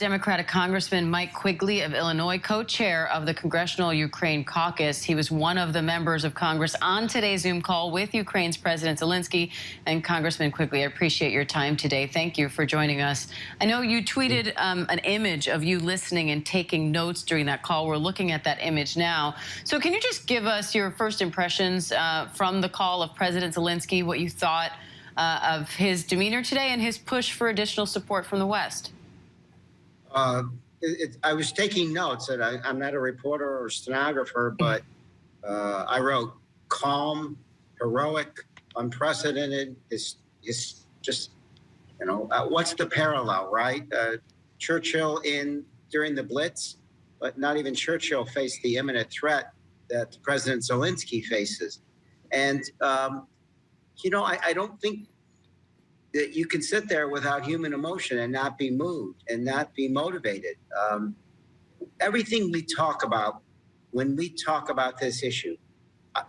Democratic Congressman Mike Quigley of Illinois, co-chair of the Congressional Ukraine Caucus. He was one of the members of Congress on today's Zoom call with Ukraine's President Zelenskyy. And Congressman Quigley, I appreciate your time today. Thank you for joining us. I know you tweeted an image of you listening and taking notes during that call. We're looking at that image now. So can you just give us your first impressions from the call of President Zelenskyy, what you thought of his demeanor today and his push for additional support from the West? I was taking notes, and I'm not a reporter or stenographer, but I wrote calm, heroic, unprecedented. Is just, you know, what's the parallel, right? Churchill during the blitz, but not even Churchill faced the imminent threat that President Zelenskyy faces. And, you know, I don't think that you can sit there without human emotion and not be moved and not be motivated. Everything we talk about when we talk about this issue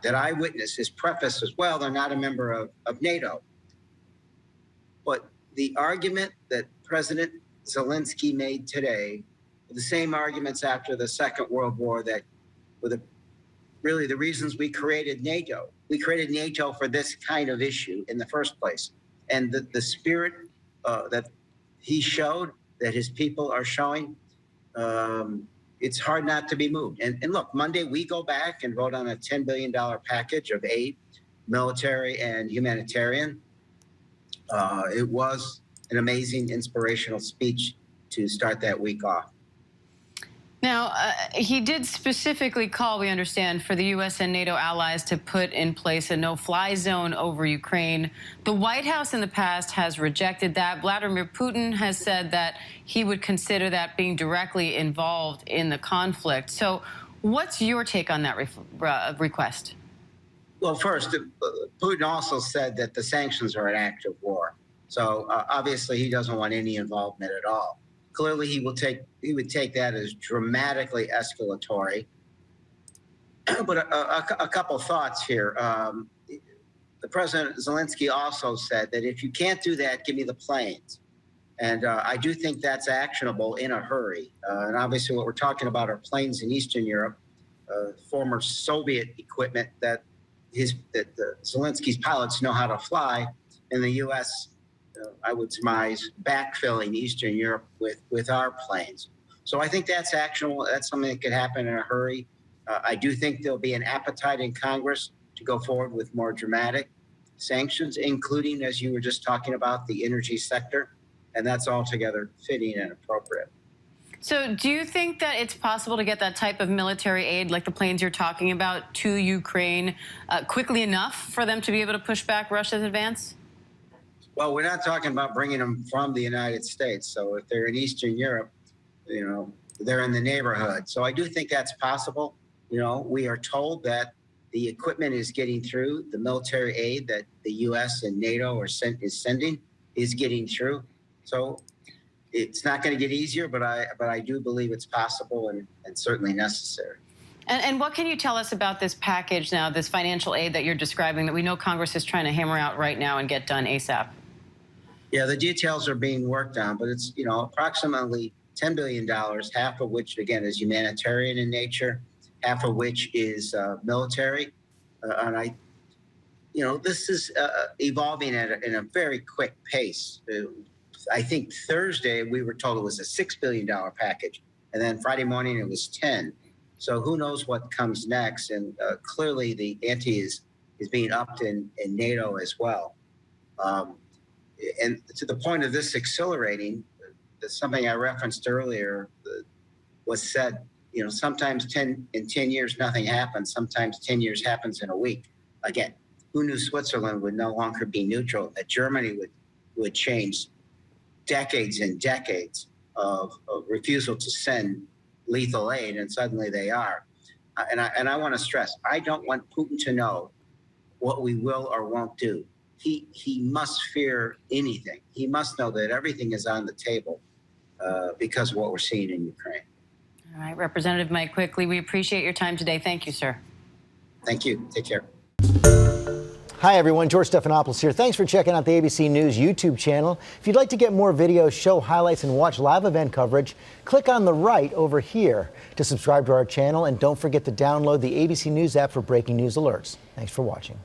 that I witness is prefaced as, well, they're not a member of NATO. But the argument that President Zelenskyy made today, the same arguments after the Second World War that were really the reasons we created NATO. We created NATO for this kind of issue in the first place. And the spirit that he showed, that his people are showing, it's hard not to be moved. And look, Monday we go back and vote on a $10 billion package of aid, military and humanitarian. It was an amazing, inspirational speech to start that week off. Now, he did specifically call, we understand, for the U.S. and NATO allies to put in place a no-fly zone over Ukraine. The White House in the past has rejected that. Vladimir Putin has said that he would consider that being directly involved in the conflict. So what's your take on that request? Well, first, Putin also said that the sanctions are an act of war. So obviously he doesn't want any involvement at all. Clearly, he would take that as dramatically escalatory. But a couple thoughts here. The President Zelenskyy also said that if you can't do that, give me the planes. And I do think that's actionable in a hurry. And obviously, what we're talking about are planes in Eastern Europe, former Soviet equipment that Zelenskyy's pilots know how to fly. In the U.S., I would surmise backfilling Eastern Europe with our planes. So I think that's actionable. That's something that could happen in a hurry. I do think there'll be an appetite in Congress to go forward with more dramatic sanctions, including, as you were just talking about, the energy sector. And that's altogether fitting and appropriate. So do you think that it's possible to get that type of military aid, like the planes you're talking about, to Ukraine quickly enough for them to be able to push back Russia's advance? Well, we're not talking about bringing them from the United States. So if they're in Eastern Europe, you know, they're in the neighborhood. So I do think that's possible. You know, we are told that the equipment is getting through. The military aid that the U.S. and NATO is sending is getting through. So it's not going to get easier, but I do believe it's possible and certainly necessary. And what can you tell us about this package now, this financial aid that you're describing that we know Congress is trying to hammer out right now and get done ASAP? Yeah, the details are being worked on, but it's, you know, approximately $10 billion, half of which, again, is humanitarian in nature, half of which is military. And you know, this is evolving in a very quick pace. I think Thursday we were told it was a $6 billion package, and then Friday morning it was 10. So who knows what comes next? And clearly the ante is being upped in NATO as well. And to the point of this accelerating, something I referenced earlier was said, you know, sometimes in 10 years, nothing happens. Sometimes 10 years happens in a week. Again, who knew Switzerland would no longer be neutral, that Germany would change decades and decades of refusal to send lethal aid, and suddenly they are. And I want to stress, I don't want Putin to know what we will or won't do. He must fear anything. He must know that everything is on the table because of what we're seeing in Ukraine. All right, Representative Mike Quigley, we appreciate your time today. Thank you, sir. Thank you. Take care. Hi, everyone. George Stephanopoulos here. Thanks for checking out the ABC News YouTube channel. If you'd like to get more videos, show highlights, and watch live event coverage, click on the right over here to subscribe to our channel. And don't forget to download the ABC News app for breaking news alerts. Thanks for watching.